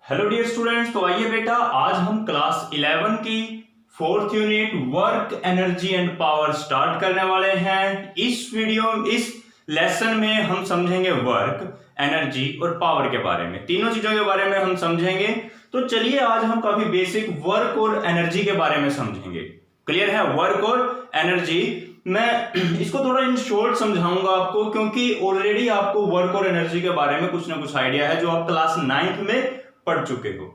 Hello dear students, तो आइए बेटा आज हम क्लास 11 की fourth unit work energy and power start करने वाले हैं। इस लेसन में हम समझेंगे वर्क, एनर्जी और पावर के बारे में, तीनों चीजों के बारे में हम समझेंगे। तो चलिए आज हम काफी बेसिक वर्क और एनर्जी के बारे में समझेंगे। क्लियर है? वर्क और एनर्जी मैं इसको थोड़ा इन शॉर्ट समझाऊंगा आपको, क्योंकि ऑलरेडी आपको वर्क और एनर्जी के बारे में कुछ ना कुछ आइडिया है जो आप क्लास 9th में पढ़ चुके हो।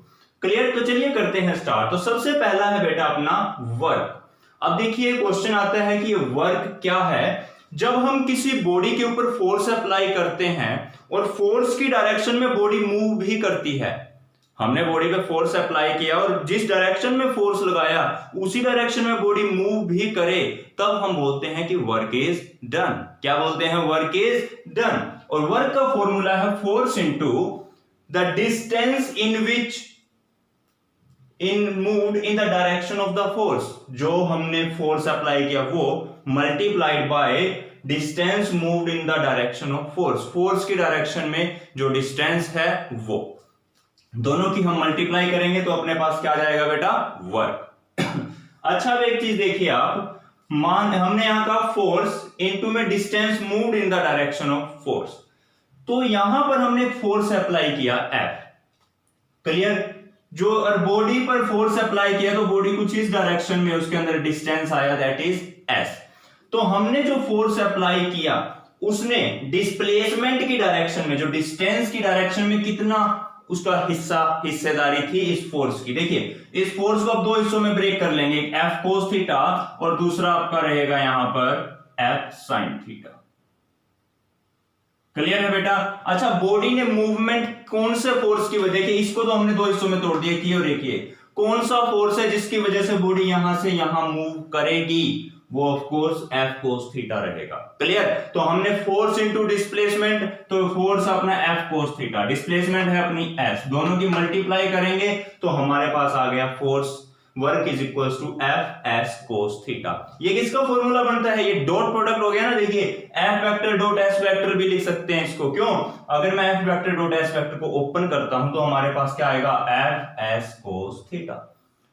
क्लियर? तो चलिए करते हैं स्टार्ट। तो सबसे पहला है बेटा अपना वर्क। अब देखिए क्वेश्चन आता है कि ये वर्क क्या है। जब हम किसी बॉडी के ऊपर फोर्स अप्लाई करते हैं और फोर्स की डायरेक्शन में बॉडी मूव भी करती है, हमने बॉडी पे फोर्स अप्लाई किया और जिस डायरेक्शन में फोर्स लगाया उसी डायरेक्शन में बॉडी मूव भी करे, तब हम बोलते हैं कि वर्क इज डन। क्या बोलते हैं? Work is done. और वर्क का फॉर्मूला है force into the distance in which moved in the direction of the force। जो हमने फोर्स अप्लाई किया वो multiplied by distance moved in the direction of force. Force की डायरेक्शन में जो डिस्टेंस है वो दोनों की हम मल्टीप्लाई करेंगे तो अपने पास क्या आ जाएगा बेटा? वर्क। अच्छा, अब एक चीज देखिए आप, हमने यहां का फोर्स इनटू में distance moved in the direction of force, तो यहां पर हमने फोर्स अप्लाई किया F। क्लियर? जो बॉडी पर फोर्स अप्लाई किया तो बॉडी कुछ इस डायरेक्शन में, उसके अंदर डिस्टेंस आया दैट इज S। तो हमने जो फोर्स अप्लाई किया उसने डिस्प्लेसमेंट की डायरेक्शन में, जो डिस्टेंस की डायरेक्शन में कितना उसका हिस्सेदारी थी इस फोर्स की। देखिए इस फोर्स को आप दो हिस्सों में ब्रेक कर लेंगे, एक F cos थीटा और दूसरा आपका रहेगा यहां पर F sin थीटा। क्लियर है बेटा? अच्छा, बॉडी ने मूवमेंट कौन से फोर्स की वजह, देखिए इसको तो हमने दो हिस्सों में तोड़ दिया, की और एक ये, कौन सा फोर्स है जिसकी वजह से बॉडी यहां से यहां मूव करेगी? वो of course F cos theta रहेगा। क्लियर? तो हमने फोर्स इनटू डिस्प्लेसमेंट, तो फोर्स अपना F cos थीटा, डिस्प्लेसमेंट है अपनी S, दोनों की मल्टीप्लाई करेंगे तो हमारे पास आ गया force work is equal to F S cos theta. ये किसका फॉर्मूला बनता है? ये डॉट प्रोडक्ट हो गया ना। देखिए F vector dot S vector भी लिख सकते हैं इसको। क्यों? अगर मैं F vector dot S vector को ओपन करता हूं तो हमारे पास क्या आएगा? F S cos theta.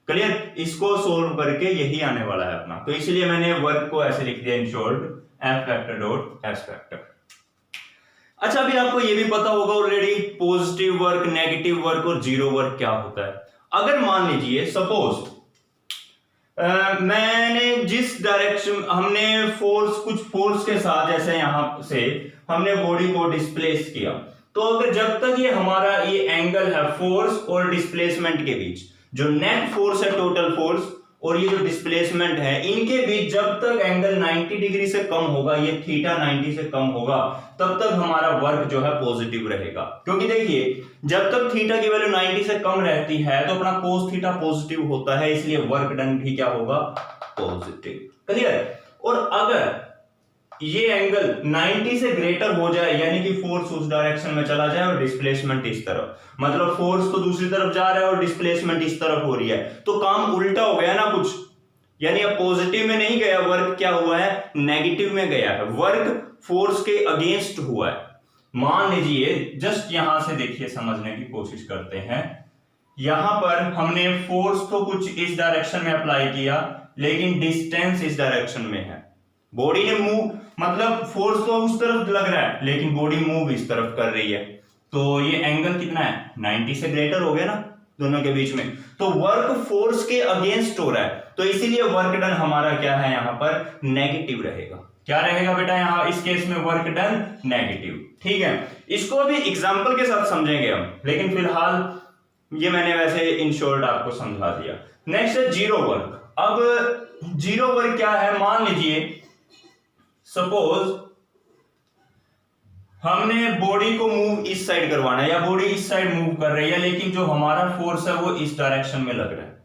Clear? इसको सोल्व करके यही आने वाला है अपना, तो इसलिए मैंने वर्क को ऐसे लिख दिया in short F vector dot S vector. अच्छा, अभी आपको ये भी पता होगा already positive work, negative work और जीरो वर्क क्या होता है। अगर मान लीजिए सपोज मैंने जिस डायरेक्शन, हमने कुछ फोर्स के साथ जैसे यहां से हमने बॉडी को डिस्प्लेस किया, तो अगर जब तक ये हमारा ये एंगल है फोर्स और डिस्प्लेसमेंट के बीच, जो नेट फोर्स है टोटल फोर्स और ये जो डिस्प्लेसमेंट है, इनके बीच जब तक एंगल 90 डिग्री से कम होगा, ये थीटा 90 से कम होगा, तब तक हमारा वर्क जो है पॉजिटिव रहेगा। क्योंकि देखिए जब तक थीटा की वैल्यू 90 से कम रहती है तो अपना कोस थीटा पॉजिटिव होता है, इसलिए वर्क डन भी क्या होगा? पॉजिटिव। क्लियर? और अगर ये एंगल 90 से ग्रेटर हो जाए, यानी कि फोर्स उस डायरेक्शन में चला जाए और डिस्प्लेसमेंट इस तरफ, मतलब फोर्स तो दूसरी तरफ जा रहा है और डिस्प्लेसमेंट इस तरफ हो रही है, तो काम उल्टा हो गया ना कुछ, यानी अब पॉजिटिव में नहीं गया वर्क, क्या हुआ है? नेगेटिव में गया है। वर्क फोर्स के अगेंस्ट हुआ है। मान लीजिए जस्ट यहां से देखिए, समझने की कोशिश करते हैं। यहां पर हमने फोर्स तो कुछ इस डायरेक्शन में अप्लाई किया, लेकिन डिस्टेंस इस डायरेक्शन में है। बॉडी ने मूव, मतलब फोर्स तो उस तरफ लग रहा है लेकिन बॉडी मूव इस तरफ कर रही है, तो ये एंगल कितना है? 90 से ग्रेटर हो गया ना दोनों के बीच में, तो वर्क फोर्स के अगेंस्ट हो रहा है, तो इसीलिए वर्क डन हमारा क्या है यहाँ पर? नेगेटिव रहेगा। क्या रहेगा बेटा यहाँ इस केस में? Work done negative. ठीक है, इसको भी एग्जांपल के साथ समझेंगे हम, लेकिन फिलहाल ये मैंने वैसे इन शॉर्ट आपको समझा दिया। नेक्स्ट है जीरो वर्क। अब जीरो वर्क क्या है? मान लीजिए सपोज हमने बॉडी को मूव इस साइड करवाना है, या बॉडी इस साइड मूव कर रही है, लेकिन जो हमारा फोर्स है वो इस डायरेक्शन में लग रहा है,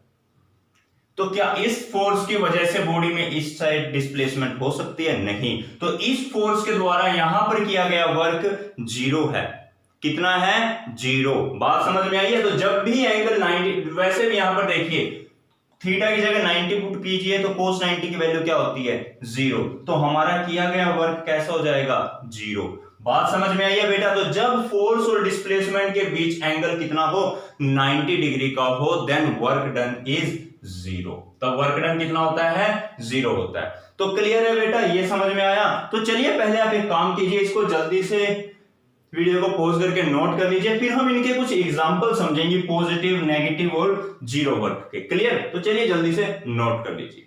तो क्या इस फोर्स की वजह से बॉडी में इस साइड डिस्प्लेसमेंट हो सकती है? नहीं। तो इस फोर्स के द्वारा यहां पर किया गया वर्क जीरो है। कितना है? जीरो। बात समझ में आई है? तो जब भी एंगल 90, वैसे भी यहां पर देखिए थीटा की जगह 90 पुट कीजिए तो cos 90 की वैल्यू क्या होती है? जीरो। तो हमारा किया गया वर्क कैसा हो जाएगा? जीरो। बात समझ में आई है बेटा? तो जब फोर्स और डिस्प्लेसमेंट के बीच एंगल कितना हो, 90 डिग्री का हो, then work done is zero. तब वर्क डन कितना होता है, जीरो होता है। तो क्लियर है बेटा, ये समझ में आया? तो चलिए पहले आप एक काम कीजिए, इसको जल्दी से वीडियो को पॉज करके नोट कर लीजिए, फिर हम इनके कुछ एग्जांपल समझेंगे, पॉजिटिव, नेगेटिव और जीरो वर्क के। क्लियर? तो चलिए जल्दी से नोट कर लीजिए।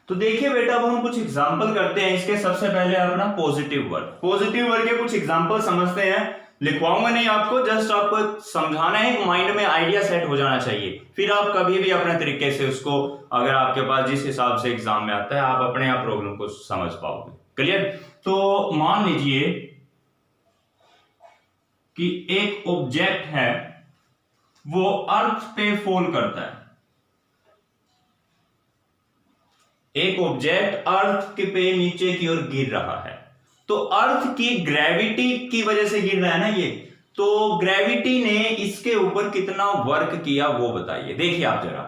तो देखिए बेटा, अब हम कुछ एग्जांपल करते हैं इसके। सबसे पहले अपना पॉजिटिव वर्क, पॉजिटिव वर्क के कुछ एग्जांपल समझते हैं। लिखवाऊंगा नहीं आपको, जस्ट आपको समझाना है, माइंड में आइडिया सेट हो जाना चाहिए, फिर आप कभी भी अपने तरीके से उसको, अगर आपके पास जिस हिसाब से एग्जाम में आता है, आप अपने आप प्रॉब्लम को समझ पाओगे। क्लियर? तो मान लीजिए कि एक ऑब्जेक्ट है, वो अर्थ पे फॉल करता है। एक ऑब्जेक्ट अर्थ के पे नीचे की ओर गिर रहा है, तो अर्थ की ग्रेविटी की वजह से गिर रहा है ना ये, तो ग्रेविटी ने इसके ऊपर कितना वर्क किया वो बताइए। देखिए आप जरा,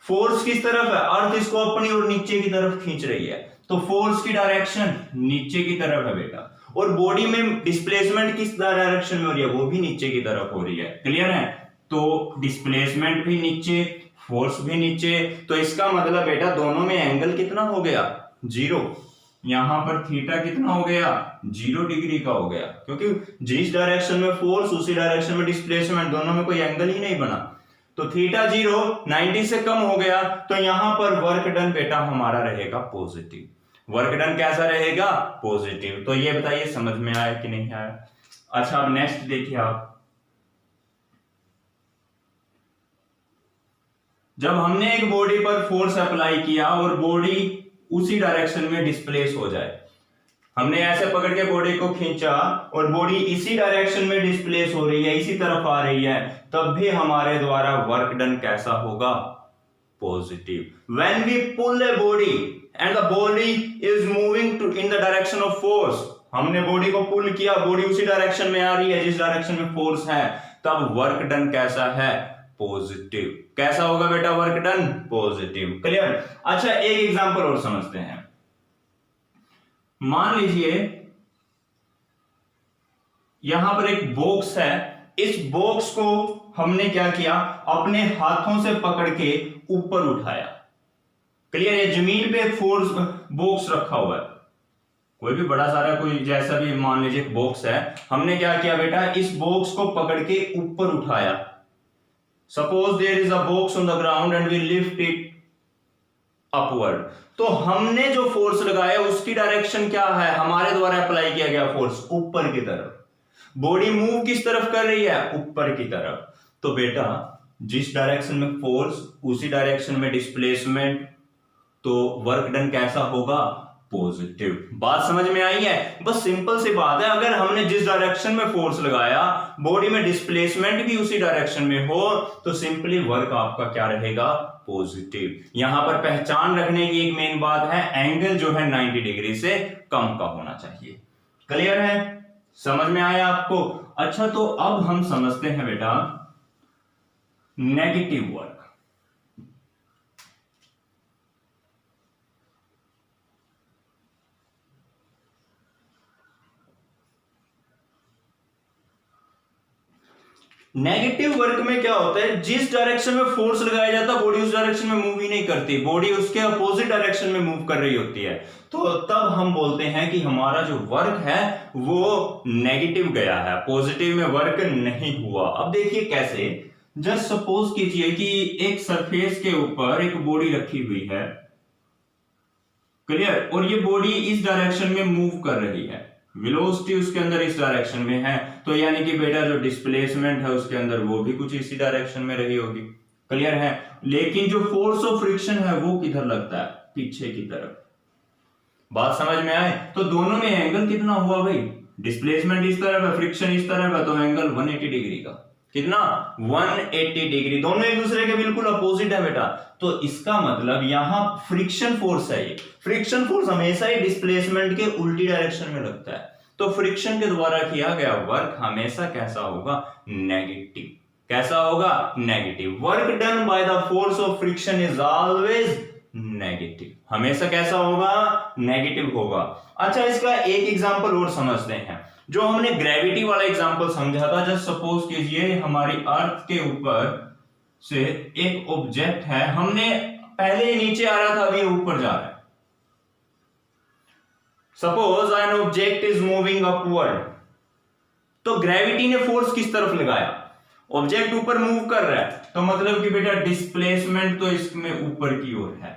फोर्स किस तरफ है, अर्थ इसको अपनी ओर नीचे की तरफ खींच रही है, तो फोर्स की डायरेक्शन नीचे की तरफ है बेटा, और बॉडी में डिस्प्लेसमेंट किस डायरेक्शन में हो रही है, वो भी नीचे की तरफ हो रही है। क्लियर है? तो डिस्प्लेसमेंट भी नीचे, फोर्स भी नीचे, तो इसका मतलब बेटा दोनों में एंगल कितना हो गया, जीरो। यहां पर थीटा कितना हो गया, 0 डिग्री का हो गया, क्योंकि जिस डायरेक्शन में फोर्स उसी डायरेक्शन में डिस्प्लेसमेंट, दोनों में कोई एंगल ही नहीं बना। तो थीटा 0 90 से कम हो गया, तो यहां पर वर्क डन बेटा हमारा रहेगा पॉजिटिव। वर्क डन कैसा रहेगा, पॉजिटिव। तो ये बताइए समझ में आया कि नहीं आया? अच्छा, अब नेक्स्ट देखिए आप, जब हमने एक बॉडी पर फोर्स अप्लाई किया और बॉडी उसी डायरेक्शन में डिस्प्लेस हो जाए, हमने ऐसे पकड़ के बॉडी को खींचा और बॉडी इसी डायरेक्शन में डिस्प्लेस हो रही है, इसी तरफ आ रही है, तब भी हमारे द्वारा वर्क डन कैसा होगा, positive. When we pull a body and the body is moving to in the direction of force, हमने बॉडी को पुल किया, बॉडी उसी डायरेक्शन में आ रही है जिस डायरेक्शन में फोर्स है, तब वर्क डन कैसा है, पॉजिटिव। कैसा होगा बेटा वर्क डन, पॉजिटिव। क्लियर? अच्छा, एक एग्जांपल और समझते हैं। मान लीजिए यहां पर एक बॉक्स है, इस बॉक्स को हमने क्या किया, अपने हाथों से पकड़ के ऊपर उठाया। क्लियर? ये जमीन पे फोर्स बॉक्स रखा हुआ है, कोई भी बड़ा सारा, कोई जैसा भी मान लीजिए बॉक्स है, हमने क्या किया बेटा, इस बॉक्स को पकड़ के ऊपर उठाया। Suppose there is a box on the ground and we lift it upward, तो हमने जो फोर्स लगाया उसकी डायरेक्शन क्या है, हमारे द्वारा अप्लाई किया गया फोर्स ऊपर की तरफ। बॉडी मूव किस तरफ कर रही है, ऊपर की तरफ। तो बेटा जिस डायरेक्शन में फोर्स उसी डायरेक्शन में डिस्प्लेसमेंट, तो वर्क डन कैसा होगा, पॉजिटिव। बात समझ में आई है? बस सिंपल सी बात है, अगर हमने जिस डायरेक्शन में फोर्स लगाया, बॉडी में डिस्प्लेसमेंट भी उसी डायरेक्शन में हो, तो सिंपली वर्क आपका क्या रहेगा, पॉजिटिव। यहां पर पहचान रखने की एक मेन बात है, एंगल जो है 90 डिग्री से कम का होना चाहिए। क्लियर है? समझ में आया आपको? अच्छा, तो अब हम समझते हैं बेटा नेगेटिव वर्क। नेगेटिव वर्क में क्या होता है, जिस डायरेक्शन में फोर्स लगाया जाता है बॉडी उस डायरेक्शन में मूव ही नहीं करती, बॉडी उसके अपोजिट डायरेक्शन में मूव कर रही होती है, तो तब हम बोलते हैं कि हमारा जो वर्क है वो नेगेटिव गया है, पॉजिटिव में वर्क नहीं हुआ। अब देखिए कैसे, जस्ट सपोज कीजिए कि एक सरफेस के ऊपर एक बॉडी रखी हुई है, क्लियर, और ये बॉडी इस डायरेक्शन में मूव कर रही है, वेलोसिटी उसके अंदर इस डायरेक्शन में है, तो यानी कि बेटा जो डिस्प्लेसमेंट है उसके अंदर वो भी कुछ इसी डायरेक्शन में रही होगी। क्लियर है? लेकिन जो फोर्स ऑफ फ्रिक्शन है वो किधर लगता है, पीछे की तरफ। बात समझ में आए? तो दोनों में एंगल कितना हुआ भाई, डिस्प्लेसमेंट इस तरफ है, फ्रिक्शन इस तरफ है, तो एंगल 180 डिग्री का। कितना, 180 डिग्री। दोनों एक दूसरे के बिल्कुल अपोजिट है बेटा, तो इसका मतलब यहां फ्रिक्शन फोर्स है, ये फ्रिक्शन फोर्स हमेशा ही डिस्प्लेसमेंट के उल्टी डायरेक्शन में लगता है, तो फ्रिक्शन के द्वारा किया गया वर्क हमेशा कैसा होगा, नेगेटिव। कैसा होगा, negative. Work done by the force of friction is always negative, हमेशा कैसा होगा, नेगेटिव होगा। अच्छा, इसका एक एग्जांपल और समझते हैं। जो हमने ग्रेविटी वाला एग्जांपल समझा था, जस्ट सपोज कीजिए हमारी अर्थ के ऊपर से एक ऑब्जेक्ट है, हमने पहले ये नीचे आ रहा था, अभी ऊपर जा रहा है। Suppose an object is moving upward, तो ग्रेविटी ने फोर्स किस तरफ लगाया, ऑब्जेक्ट ऊपर मूव कर रहा है, तो मतलब कि बेटा डिस्प्लेसमेंट तो इसमें ऊपर की ओर है,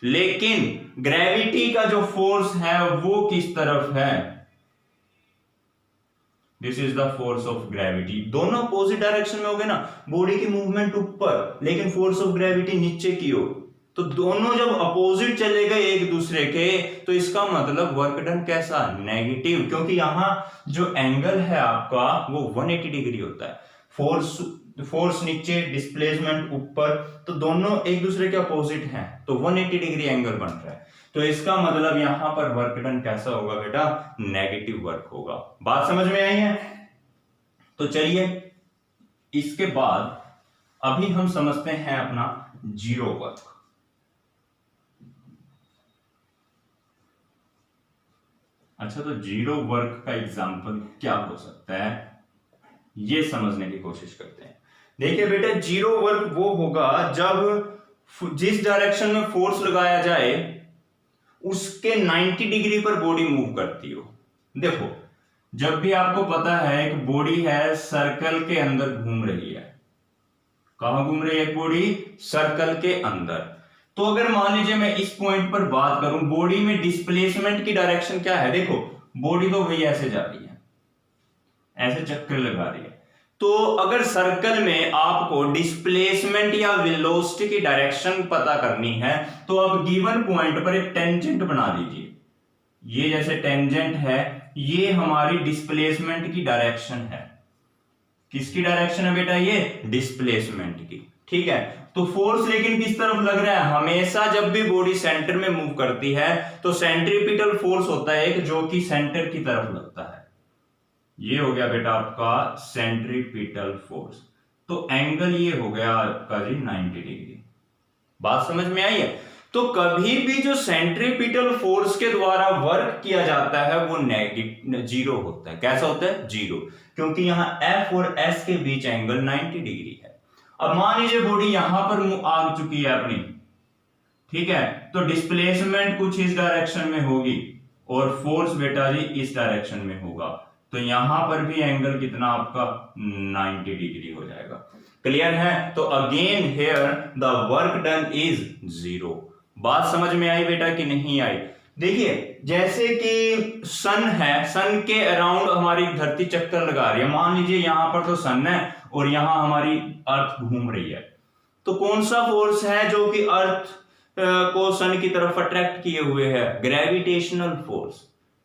लेकिन ग्रेविटी का जो फोर्स है वो किस तरफ है, this is the force of gravity. दोनों अपोजिट डायरेक्शन में हो गए ना, बॉडी की मूवमेंट ऊपर लेकिन फोर्स ऑफ ग्रेविटी नीचे की ओर, तो दोनों जब अपोजिट चले गए एक दूसरे के, तो इसका मतलब वर्क डन कैसा, नेगेटिव, क्योंकि यहां जो एंगल है आपका वो 180 डिग्री होता है। फोर्स नीचे, डिस्प्लेसमेंट ऊपर, तो दोनों एक दूसरे के अपोजिट हैं, तो 180 डिग्री एंगल बन रहा है। तो इसका मतलब यहां पर वर्क डन कैसा होगा बेटा, नेगेटिव वर्क होगा। बात समझ में आई है? तो चलिए इसके बाद अभी हम समझते हैं अपना जीरो वर्क। अच्छा, तो जीरो वर्क का एग्जांपल क्या हो सकता है, ये समझने की कोशिश करते हैं। देखिए बेटा, जीरो वर्क वो होगा जब जिस डायरेक्शन में फोर्स लगाया जाए उसके 90 डिग्री पर बॉडी मूव करती हो। देखो, जब भी आपको पता है एक बॉडी है सर्कल के अंदर घूम रही है, कहां घूम रही है बॉडी, सर्कल के अंदर, तो अगर मान लीजिए मैं इस पॉइंट पर बात करूं, बॉडी में डिस्प्लेसमेंट की डायरेक्शन क्या है, देखो बॉडी तो वही ऐसे जा रही है, ऐसे चक्कर लगा रही है, तो अगर सर्कल में आपको डिस्प्लेसमेंट या वेलोसिटी की डायरेक्शन पता करनी है, तो आप गिवन पॉइंट पर एक टेंजेंट बना दीजिए। ये जैसे टेंजेंट है, ये हमारी डिस्प्लेसमेंट की डायरेक्शन है। किसकी डायरेक्शन है बेटा, ये डिस्प्लेसमेंट की, ठीक है। तो फोर्स लेकिन किस तरफ लग रहा है, हमेशा जब भी बॉडी सेंटर में मूव करती है तो सेंट्रीपिटल फोर्स होता है एक, जो कि सेंटर की तरफ लगता है। ये हो गया बेटा आपका सेंट्रीपिटल फोर्स, तो एंगल ये हो गया आपका जी 90 डिग्री। बात समझ में आई है? तो कभी भी जो सेंट्रीपिटल फोर्स के द्वारा वर्क किया जाता है वो नेगेटिव, जीरो होता है। कैसा होता है, जीरो, क्योंकि यहां F और S के बीच एंगल 90 डिग्री है। अब मान लीजिए बॉडी यहां पर आ चुकी है अपनी, ठीक है, तो डिस्प्लेसमेंट कुछ इस डायरेक्शन में होगी और फोर्स बेटा जी इस डायरेक्शन में होगा, तो यहां पर भी एंगल कितना आपका 90 डिग्री हो जाएगा। क्लियर है? तो again here the work done is zero. बात समझ में आई बेटा कि नहीं आई? देखिए, जैसे कि सन है, सन के अराउंड हमारी धरती चक्कर लगा रही है, मान लीजिए यहां पर तो सन है और यहां हमारी अर्थ घूम रही है, तो कौन सा फोर्स है जो कि अर्थ को सन की तरफ अट्रैक्ट किए हुए है, ग्रेविटेशनल फोर्स,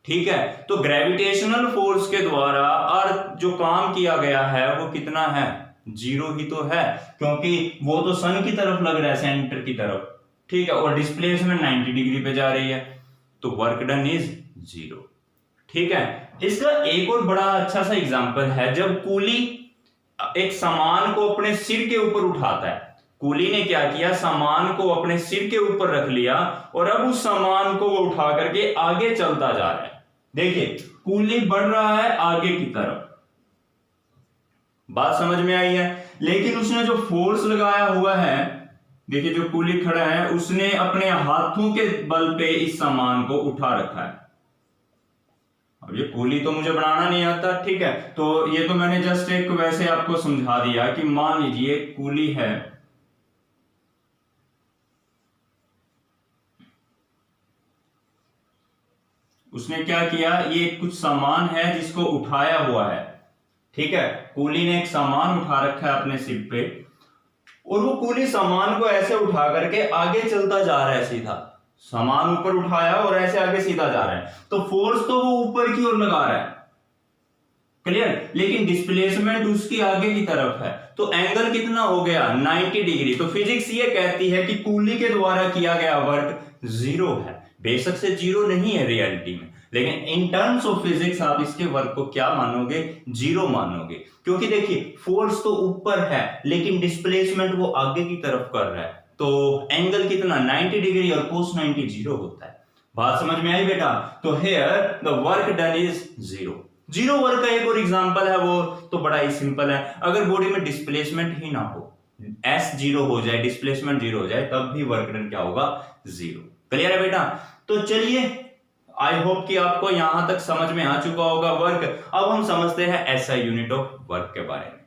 ठीक है। तो ग्रेविटेशनल फोर्स के द्वारा अर्थ जो काम किया गया है वो कितना है, जीरो ही तो है, क्योंकि वो तो सन की तरफ लग रहा है, सेंटर की तरफ, ठीक है, और डिस्प्लेसमेंट 90 डिग्री पे जा रही है, तो वर्क डन इज जीरो, ठीक है। इसका एक और बड़ा अच्छा सा एग्जांपल है, जब कूली एक सामान को अपने सिर के ऊपर उठाता है। कूली ने क्या किया, सामान को अपने सिर के ऊपर रख लिया और अब उस सामान को वो उठा करके आगे चलता जा रहा है। देखिए, कूली बढ़ रहा है आगे की तरफ, बात समझ में आई है, लेकिन उसने जो फोर्स लगाया हुआ है, देखिए जो कूली खड़ा है उसने अपने हाथों के बल पे इस सामान को उठा रखा है। अब ये कूली तो मुझे बनाना नहीं आता, ठीक है, तो ये तो मैंने जस्ट एक वैसे आपको समझा दिया कि मान लीजिए कूली है, उसने क्या किया, ये कुछ सामान है जिसको उठाया हुआ है, ठीक है, कूली ने एक सामान उठा रखा है अपने सिर पे और वो कूली सामान को ऐसे उठा करके आगे चलता जा रहा है, सीधा सामान ऊपर उठाया और ऐसे आगे सीधा जा रहा है, तो फोर्स तो वो ऊपर की ओर लगा रहा है, क्लियर, लेकिन डिस्प्लेसमेंट उसकी आगे की तरफ है, तो एंगल कितना हो गया 90 डिग्री। तो फिजिक्स ये कहती है कि कूली के द्वारा किया गया वर्क जीरो है। बेशक से जीरो नहीं है रियलिटी में, लेकिन इन टर्म्स ऑफ फिजिक्स आप इसके वर्क को क्या मानोगे, जीरो मानोगे, क्योंकि देखिए फोर्स तो ऊपर है लेकिन डिस्प्लेसमेंट वो आगे की तरफ कर रहा है, तो एंगल कितना 90 डिग्री और cos 90 जीरो होता है। बात समझ में आई बेटा? तो here the work done is zero work का एक और एग्जांपल है, वो तो बड़ा ही सिंपल है। अगर बॉडी में डिस्प्लेसमेंट ही ना हो, s जीरो हो जाए, डिस्प्लेसमेंट जीरो हो जाए, तब भी वर्क डन क्या होगा? जीरो। क्लियर है बेटा? तो चलिए, आई होप कि आपको यहां तक समझ में आ चुका होगा वर्क। अब हम समझते हैं एसआई यूनिट ऑफ वर्क के बारे में।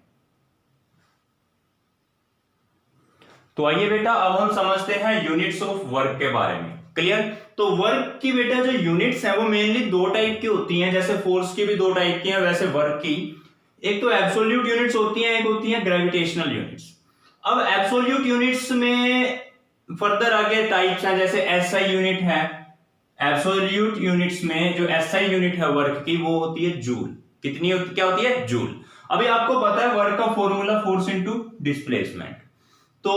तो आइए बेटा, अब हम समझते हैं यूनिट्स ऑफ वर्क के बारे में। क्लियर? तो वर्क की बेटा जो यूनिट्स हैं वो मेनली दो टाइप की होती हैं, जैसे फोर्स की भी दो टाइप की हैं, वैसे वर्क की एक तो एब्सोल्यूट यूनिट्स होती हैं, एक होती हैं ग्रेविटेशनल यूनिट्स। अब एब्सोल्यूट यूनिट्स में फर्दर आगे टाइप्स हैं, जैसे एसआई यूनिट है। एब्सोल्यूट यूनिट्स में जो एसआई यूनिट है वर्क की, वो होती है जूल। कितनी होती, क्या होती है? जूल। अभी आपको पता है वर्क का फॉर्मूला फोर्स इनटू डिस्प्लेसमेंट। तो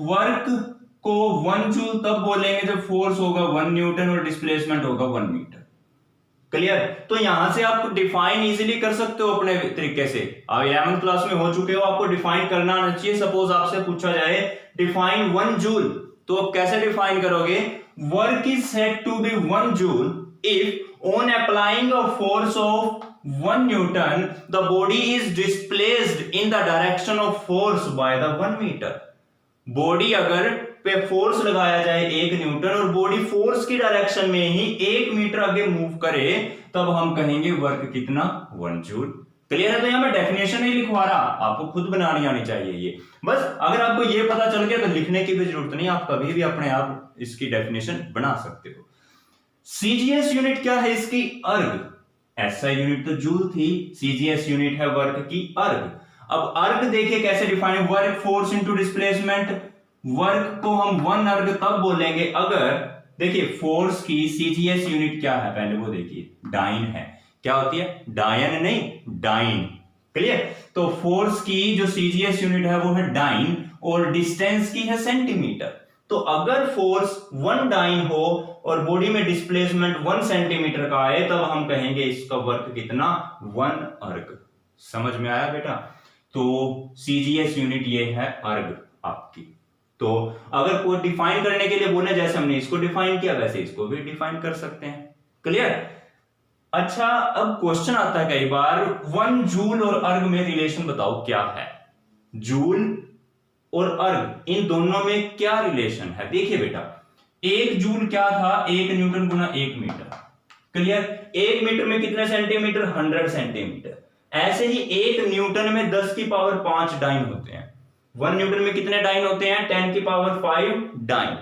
वर्क को 1 जूल तब बोलेंगे जब फोर्स होगा 1 न्यूटन और डिस्प्लेसमेंट होगा 1 मीटर। क्लियर? तो यहां से आप डिफाइन इजीली कर सकते हो अपने तरीके से। आप 11th क्लास में हो चुके हो, आपको डिफाइन करना आना चाहिए। सपोज आपसे पूछा जाए डिफाइन 1 जूल, तो आप कैसे डिफाइन करोगे? Work is said to be 1 joule if on applying a force of 1 newton the body is displaced in the direction of force by the 1 metre. Body अगर पे फोर्स लगाया जाए 1 न्यूटन और body force की direction में ही 1 metre आगे move करे, तब हम कहेंगे वर्क कितना? 1 जूल। क्लियर है? तो यहां मैं डेफिनेशन नहीं लिखवा रहा, आपको खुद बनानी आनी चाहिए ये। बस अगर आपको ये पता चल गया तो लिखने की भी जरूरत नहीं, आप कभी भी अपने आप इसकी डेफिनेशन बना सकते हो। सीजीएस यूनिट क्या है इसकी? अर्ग। एसआई यूनिट तो जूल थी, सीजीएस यूनिट है वर्क की अर्ग। अब अर्ग देखिए कैसे define, work force into displacement. Work को हम 1 अर्ग तब बोलेंगे अगर, देखिए फोर्स की सीजीएस यूनिट क्या है पहले वो देखिए, डाइन है। क्या होती है? डायन नहीं, डाइन। क्लियर? तो फोर्स की जो सीजीएस यूनिट है वो है डाइन और डिस्टेंस की है सेंटीमीटर। तो अगर फोर्स 1 डाइन हो और बॉडी में डिस्प्लेसमेंट 1 सेंटीमीटर का आए, तब हम कहेंगे इसका वर्क कितना? 1 अर्ग। समझ में आया बेटा? तो सीजीएस यूनिट ये है अर्ग आपकी। तो अगर कोई डिफाइन करने के लिए बोले, जैसे हमने इसको डिफाइन किया वैसे इसको भी डिफाइन कर सकते हैं। क्लियर? अच्छा, अब क्वेश्चन आता है कई बार 1 जूल और अर्ग में रिलेशन बताओ क्या है। जूल और अर्ग इन दोनों में क्या रिलेशन है? देखिए बेटा, 1 जूल क्या था? 1 न्यूटन गुना 1 मीटर। क्लियर? 1 मीटर में कितने सेंटीमीटर? 100 सेंटीमीटर। ऐसे ही 1 न्यूटन में 10 की पावर 5 डाइन होते हैं। 1 न्यूटन में कितने डाइन होते हैं? 10 की पावर 5 डाइन।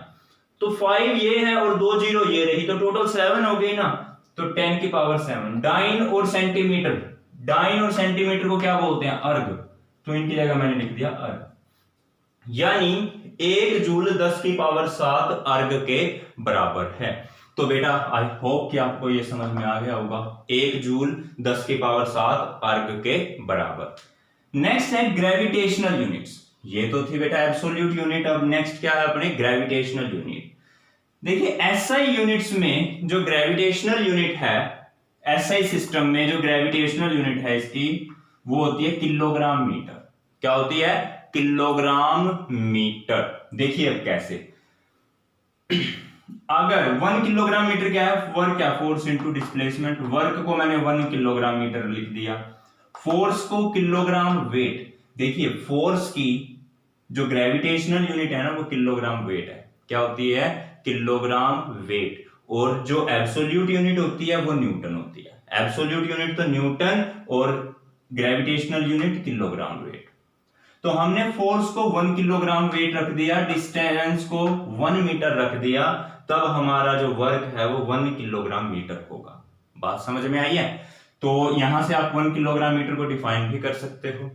तो 5 ये है और 2 जीरो ये रही, तो टोटल 7 हो गई ना। तो 10 की पावर 7 डाइन और सेंटीमीटर। डाइन और सेंटीमीटर को क्या बोलते हैं? अर्ग। तो इनकी जगह मैंने लिख दिया अर्ग। यानी 1 जूल 10 की पावर 7 अर्ग के बराबर है। तो बेटा आई होप कि आपको ये समझ में आ गया होगा, 1 जूल 10 की पावर 7 अर्ग के बराबर। नेक्स्ट है ग्रेविटेशनल यूनिट्स। ये तो थी बेटा एब्सोल्यूट यूनिट। अब नेक्स्ट क्या है अपने? Gravitational unit. देखिए एसआई यूनिट्स में जो ग्रेविटेशनल यूनिट है, एसआई सिस्टम में जो ग्रेविटेशनल यूनिट है इसकी, वो होती है किलोग्राम मीटर। क्या होती है? Kilogram metre. देखिए अब कैसे, अगर 1 किलोग्राम मीटर क्या है? वर्क क्या? Force into displacement. वर्क को मैंने 1 किलोग्राम मीटर लिख दिया, फोर्स को किलोग्राम वेट। देखिए फोर्स की जो ग्रेविटेशनल यूनिट है ना वो किलोग्राम वेट है। क्या होती है? Kilogram weight. और जो एब्सोल्यूट यूनिट होती है वो न्यूटन होती है। एब्सोल्यूट यूनिट तो न्यूटन और ग्रेविटेशनल यूनिट किलोग्राम वेट। तो हमने फोर्स को 1 किलोग्राम वेट रख दिया, डिस्टेंस को 1 मीटर रख दिया, तब हमारा जो वर्क है वो 1 किलोग्राम मीटर होगा। बात समझ में आई है? तो यहां से आप 1 किलोग्राम मीटर को डिफाइन भी कर सकते हो।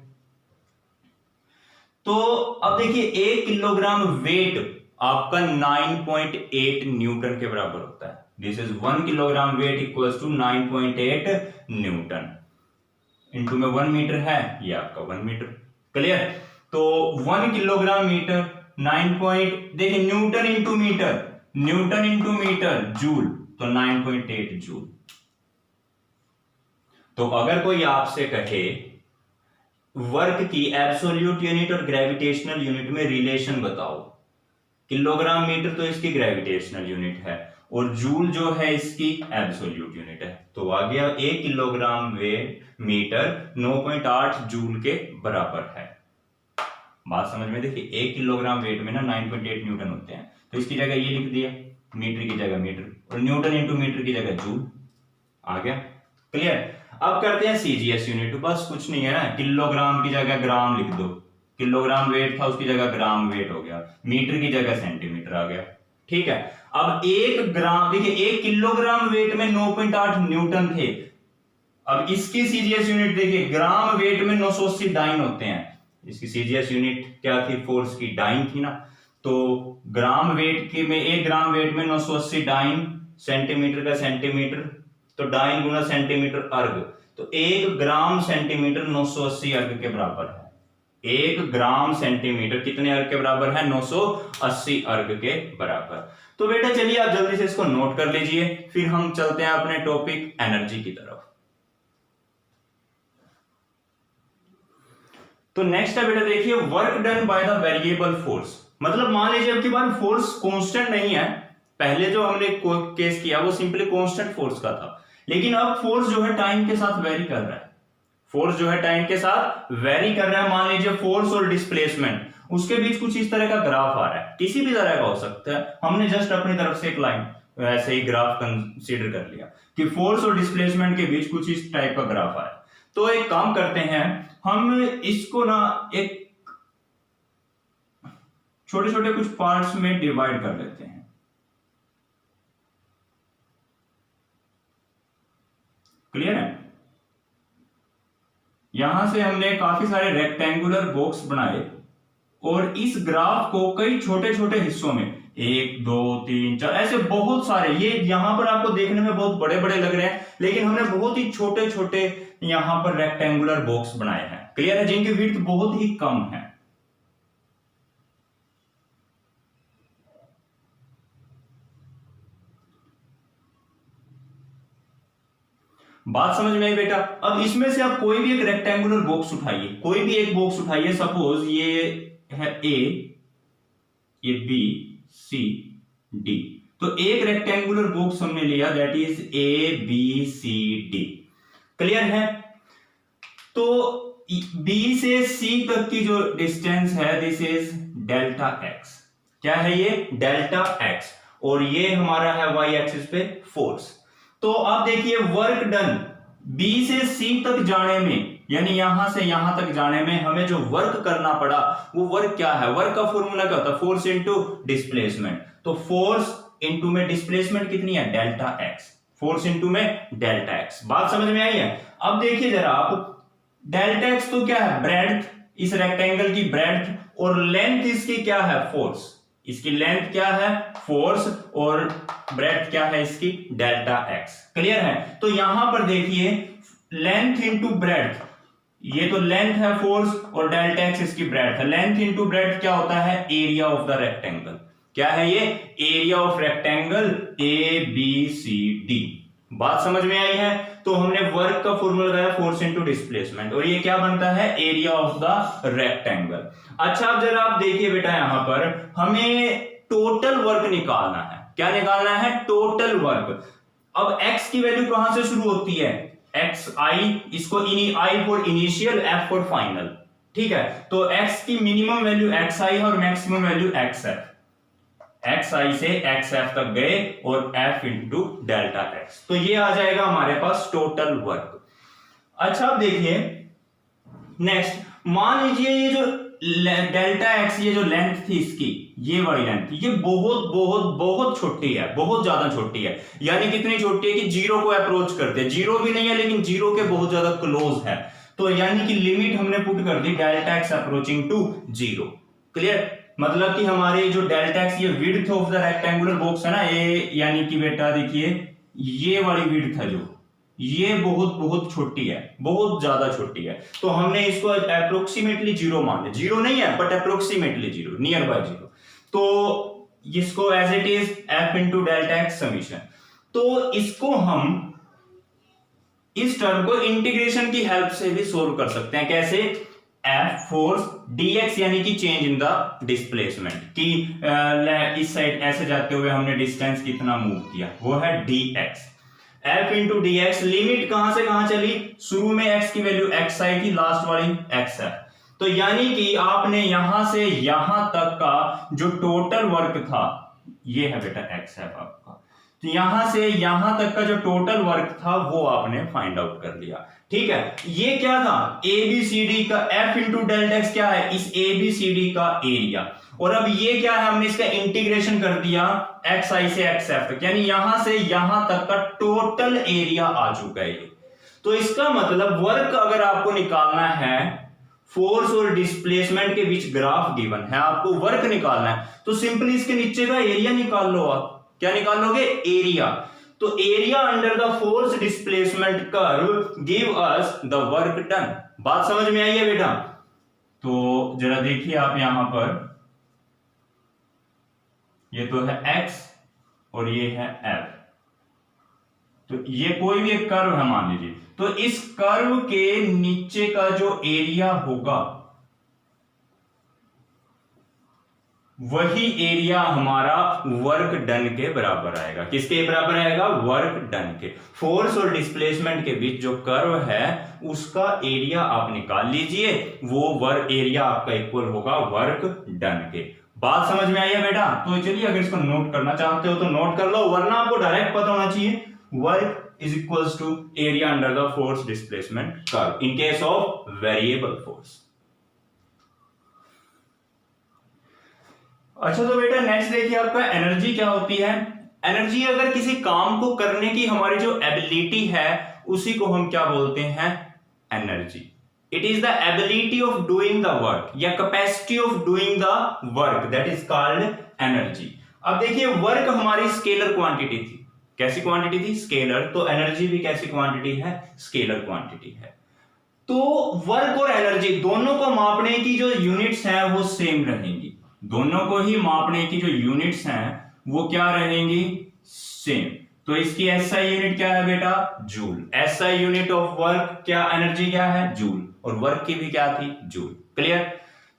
तो अब देखिए 1 किलोग्राम वेट आपका 9.8 न्यूटन के बराबर होता है। This is 1 kilogram weight equals to 9.8 newton. Into में 1 मीटर है, ये आपका 1 मीटर। क्लियर? तो 1 किलोग्राम मीटर 9. देखिए newton into metre, newton into metre joule, तो 9.8 जूल। तो अगर कोई आपसे कहे वर्क की एब्सोल्यूट यूनिट और ग्रेविटेशनल यूनिट में रिलेशन बताओ, किलोग्राम मीटर तो इसकी ग्रेविटेशनल यूनिट है और जूल जो है इसकी एब्सोल्यूट यूनिट है। तो आ गया 1 किलोग्राम वेट मीटर 9.8 जूल के बराबर है। बात समझ में, देखिए 1 किलोग्राम वेट में ना 9.8 न्यूटन होते हैं, तो इसकी जगह ये लिख दिया, मीटर की जगह मीटर और न्यूटन इंटू मीटर की जगह जूल। आ गया क्लियर। अब करते हैं सीजीएस यूनिट, बस कुछ नहीं है ना, किलोग्राम की जगह ग्राम लिख दो, किलोग्राम वेट था उसकी जगह ग्राम वेट हो गया, मीटर की जगह सेंटीमीटर आ गया। ठीक है, अब 1 ग्राम, देखिए 1 किलोग्राम वेट में 9.8 न्यूटन थे। अब इसकी सीजीएस यूनिट देखिए, ग्राम वेट में 980 डाइन होते हैं। इसकी सीजीएस यूनिट क्या थी, फोर्स की, डाइन थी ना। तो ग्राम वेट के में 1 ग्राम वेट में 980 डाइन, सेंटीमीटर का सेंटीमीटर, तो डाइन गुना सेंटीमीटर अर्ग, तो 1 ग्राम सेंटीमीटर 980 अर्ग के बराबर है। 1 ग्राम सेंटीमीटर कितने अर्ग के बराबर है, 980 अर्ग के बराबर। तो बेटा चलिए आप जल्दी से इसको नोट कर लीजिए, फिर हम चलते हैं अपने टॉपिक एनर्जी की तरफ। तो नेक्स्ट है बेटा देखिए, work done by the variable force. मतलब मान लीजिए आपके पास फोर्स कांस्टेंट नहीं है, पहले जो हमने केस किया वो सिंपली कांस्टेंट फोर्स का था, लेकिन अब फोर्स जो है टाइम के साथ वेरी कर रहा है। फोर्स जो है टाइम के साथ वेरी कर रहा है। मान लीजिए फोर्स और डिस्प्लेसमेंट, उसके बीच कुछ इस तरह का ग्राफ आ रहा है, किसी भी तरह का हो सकता है, हमने जस्ट अपनी तरफ से एक लाइन ऐसे ही ग्राफ कंसीडर कर लिया कि फोर्स और डिस्प्लेसमेंट के बीच कुछ इस टाइप का ग्राफ आया। तो एक काम करते हैं, हम इसको ना एक छोटे छोटे कुछ पार्ट्स में डिवाइड कर लेते हैं। क्लियर है। यहां से हमने काफी सारे रेक्टेंगुलर बॉक्स बनाए और इस ग्राफ को कई छोटे छोटे हिस्सों में, 1 2 3 4 ऐसे बहुत सारे, ये यहां पर आपको देखने में बहुत बड़े बड़े लग रहे हैं, लेकिन हमने बहुत ही छोटे छोटे यहां पर रेक्टेंगुलर बॉक्स बनाए हैं। क्लियर है, जिनकी विड्थ बहुत ही कम है। बात समझ में आई बेटा। अब इसमें से आप कोई भी एक रेक्टेंगुलर बॉक्स उठाइए, कोई भी एक बॉक्स उठाइए, सपोज ये है ए, ये बी, सी, डी। तो एक रेक्टेंगुलर बॉक्स हमने लिया, that is A B C D. Clear है। तो बी से सी तक की जो डिस्टेंस है, दिस इज डेल्टा एक्स। क्या है ये, डेल्टा एक्स, और ये हमारा है वाई एक्सिस पे फोर्स। तो आप देखिए वर्क डन बी से सी तक जाने में, यानी यहां से यहां तक जाने में हमें जो वर्क करना पड़ा वो वर्क क्या है, वर्क का फॉर्मूला क्या होता है, फोर्स इंटू डिस्प्लेसमेंट। तो फोर्स इंटू में डिस्प्लेसमेंट कितनी है, डेल्टा एक्स, फोर्स इंटू में डेल्टा एक्स। बात समझ में आई है। अब देखिए जरा आप, डेल्टा एक्स तो क्या है, ब्रेड्थ, इस रेक्टेंगल की ब्रेड्थ, और लेंथ इसकी क्या है, फोर्स। इसकी लेंथ क्या है, फोर्स, और ब्रेड्थ क्या है इसकी, डेल्टा एक्स। क्लियर है। तो यहां पर देखिए लेंथ इंटू ब्रेड्थ, ये तो लेंथ है फोर्स और डेल्टा एक्स इसकी ब्रेड्थ है। लेंथ इंटू ब्रेड्थ क्या होता है, एरिया ऑफ द रेक्टेंगल। क्या है ये, area of rectangle A B C D. बात समझ में आई है। तो हमने वर्क का फॉर्मूला लगाया फोर्स इंटू डिस्प्लेसमेंट, और ये क्या बनता है, एरिया ऑफ द रेक्टेंगल। अच्छा अब जरा आप देखिए बेटा, यहां पर हमें टोटल वर्क निकालना है। क्या निकालना है, टोटल वर्क। अब x की वैल्यू कहां से शुरू होती है, एक्स आई, इसको i for initial, f for final. ठीक है। तो x की मिनिमम वैल्यू एक्स आई है और maximum value x f. X i से एक्स एफ तक गए और एफ इंटू डेल्टा एक्स, तो ये आ जाएगा हमारे पास टोटल वर्क। अच्छा अब देखिए नेक्स्ट, मान लीजिए ये जो डेल्टा एक्स, ये जो लेंथ थी इसकी, ये वाली लेंथ, ये बहुत बहुत बहुत छोटी है, बहुत ज्यादा छोटी है। यानी कितनी छोटी है कि जीरो को अप्रोच करते हैं, जीरो भी नहीं है लेकिन जीरो के बहुत ज्यादा क्लोज है। तो यानी कि लिमिट हमने पुट कर दी delta x approaching to zero. Clear. मतलब कि हमारे जो डेल्टा एक्स, ये width of the rectangular box है ना, ये यानी कि बेटा देखिए ये वाली विड्थ है जो, ये बहुत बहुत छोटी है, बहुत ज्यादा छोटी है। तो हमने इसको अप्रोक्सीमेटली जीरो मान लिया, जीरो नहीं है but approximately zero, near by zero. तो इसको as it is F into delta x summation. तो इसको हम, इस टर्म को इंटीग्रेशन की हेल्प से भी सोल्व कर सकते हैं। कैसे, F फोर्स dx यानी कि चेंज इन द डिस्प्लेसमेंट कि इस साइड ऐसे जाते हुए हमने डिस्टेंस कितना मूव किया, वो है dx। F into D x, limit कहां से कहां चली, शुरू में x की वैल्यू x आई थी, लास्ट वाली x है, तो यानी कि आपने यहां से यहां तक का जो टोटल वर्क था, ये है बेटा x है आपका, तो यहां से यहां तक का जो टोटल वर्क था वो आपने फाइंड आउट कर लिया। ठीक है, ये क्या था, ABCD का F इंटू डेल्टा एक्स क्या है, इस ABCD का एरिया, और अब ये क्या है, हमने इसका इंटीग्रेशन कर दिया xi से xf तक, यानी यहां से यहां तक का टोटल एरिया आ चुका है। तो इसका मतलब वर्क अगर आपको निकालना है, फोर्स और डिस्प्लेसमेंट के बीच ग्राफ गिवन है, आपको वर्क निकालना है, तो सिंपली इसके नीचे का एरिया निकाल लो। आप क्या निकाल लोगे, एरिया। तो area under the force displacement curve give us the work done. बात समझ में आई है बेटा? तो जरा देखिए आप यहां पर, ये तो है x और ये है f, तो ये कोई भी एक कर्व है मान लीजिए, तो इस कर्व के नीचे का जो एरिया होगा वही एरिया हमारा वर्क डन के बराबर आएगा। किसके बराबर आएगा, वर्क डन के। फोर्स और डिस्प्लेसमेंट के बीच जो कर्व है उसका एरिया आप निकाल लीजिए, वो वर्क एरिया आपका इक्वल होगा वर्क डन के। बात समझ में आई है बेटा? तो चलिए अगर इसको नोट करना चाहते हो तो नोट कर लो, वरना आपको डायरेक्ट पता होना चाहिए work is equals to area under the force displacement curve in case of variable force. अच्छा तो बेटा नेक्स्ट देखिए आपका एनर्जी क्या होती है। एनर्जी अगर किसी काम को करने की हमारी जो एबिलिटी है उसी को हम क्या बोलते हैं, energy. It is the ability of doing the work या capacity of doing the work, that is called energy. अब देखिए वर्क हमारी स्केलर क्वांटिटी थी। कैसी क्वांटिटी थी, स्केलर। तो एनर्जी भी कैसी क्वांटिटी है, स्केलर क्वांटिटी है। तो वर्क और एनर्जी दोनों को मापने की जो यूनिट्स हैं वो सेम रहेंगी, दोनों को ही मापने की जो यूनिट्स हैं वो क्या रहेंगी, सेम। तो इसकी SI यूनिट क्या है बेटा, joule. SI unit of work क्या, एनर्जी क्या है, जूल, और वर्क की भी क्या थी, जूल। क्लियर?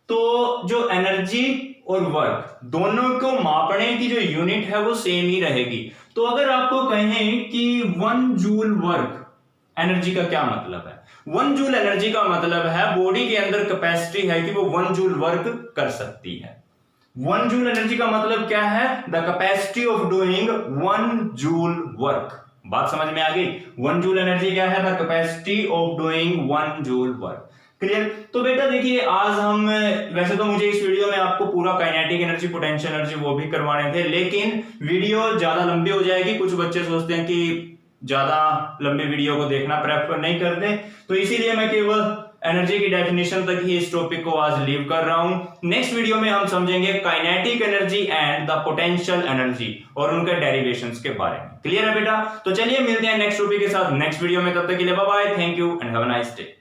तो जो एनर्जी और वर्क दोनों को मापने की जो यूनिट है वो सेम ही रहेगी। तो अगर आपको कहें कि 1 जूल वर्क एनर्जी का क्या मतलब है, 1 जूल एनर्जी का मतलब है बॉडी के अंदर कैपेसिटी है कि वो 1 जूल वर्क कर सकती है। 1 जूल एनर्जी का मतलब क्या है, the capacity of doing 1 joule work. बात समझ में आ गई? 1 जूल एनर्जी क्या है, the capacity of doing 1 joule work. Clear? तो बेटा देखिए आज हम, वैसे तो मुझे इस वीडियो में आपको पूरा काइनेटिक एनर्जी, पोटेंशियल एनर्जी वो भी करवाने थे, लेकिन वीडियो ज्यादा लंबी हो जाएगी। कुछ बच्चे सोचते हैं कि ज्यादा लंबी वीडियो को देखना प्रेफर नहीं करते, तो इसीलिए मैं केवल एनर्जी की डेफिनेशन तक ही इस टॉपिक को आज लीव कर रहा हूं। नेक्स्ट वीडियो में हम समझेंगे kinetic energy and the potential energy और उनके डेरिवेशंस के बारे में। क्लियर है बेटा? तो चलिए मिलते हैं नेक्स्ट टॉपिक के साथ नेक्स्ट वीडियो में, तब तक के लिए bye bye, thank you and have a nice day.